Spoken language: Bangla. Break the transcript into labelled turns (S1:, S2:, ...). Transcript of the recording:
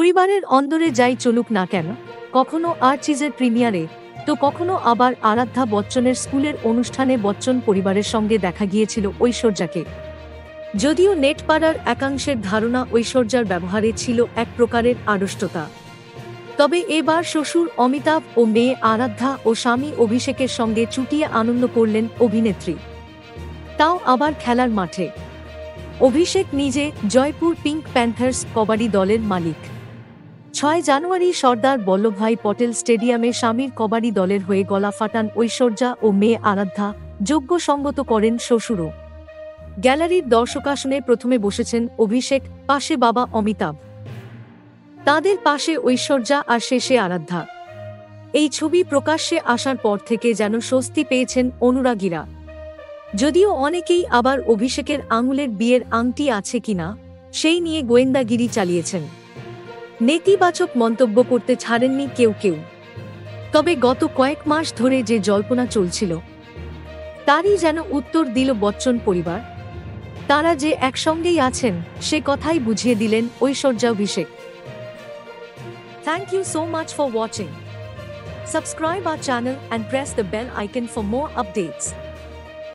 S1: পরিবারের অন্দরে যাই চলুক না কেন, কখনো আর্চিজের প্রিমিয়ারে তো কখনো আবার আরাধ্যা বচ্চনের স্কুলের অনুষ্ঠানে বচ্চন পরিবারের সঙ্গে দেখা গিয়েছিল ঐশ্বর্যাকে। যদিও নেটপাড়ার একাংশের ধারণা ঐশ্বর্যার ব্যবহারে ছিল এক প্রকারের আড়ষ্টতা, তবে এবার শ্বশুর অমিতাভ ও মেয়ে আরাধ্যা ও স্বামী অভিষেকের সঙ্গে চুটিয়ে আনন্দ করলেন অভিনেত্রী, তাও আবার খেলার মাঠে। অভিষেক নিজে জয়পুর পিঙ্ক প্যান্থার্স কবাডি দলের মালিক। ৬ জানুয়ারি সর্দার বল্লভভাই পটেল স্টেডিয়ামে স্বামীর কবাডি দলের হয়ে গলা ফাটান ঐশ্বর্যা ও মেয়ে আরাধ্যা, যোগ্য সঙ্গত করেন শ্বশুরও। গ্যালারির দর্শকাসনে প্রথমে বসেছেন অভিষেক, পাশে বাবা অমিতাভ, তাঁদের পাশে ঐশ্বর্যা আর শেষে আরাধ্যা। এই ছবি প্রকাশ্যে আসার পর থেকে যেন স্বস্তি পেয়েছেন অনুরাগীরা। যদিও অনেকেই আবার অভিষেকের আঙুলের বিয়ের আংটি আছে কিনা সেই নিয়ে গোয়েন্দাগিরি চালিয়েছেন। নেতিবাচক মন্তব্য করতে ছাড়েননি কেউ কেউ। তবে গত কয়েক মাস ধরে যে জল্পনা চলছিল তারই যেন উত্তর দিল বচ্চন পরিবার। তারা যে একসঙ্গেই আছেন সে কথাই বুঝিয়ে দিলেন ঐশ্বর্যা অভিষেক। Thank you so much for watching. Subscribe our channel and press the bell icon for more updates.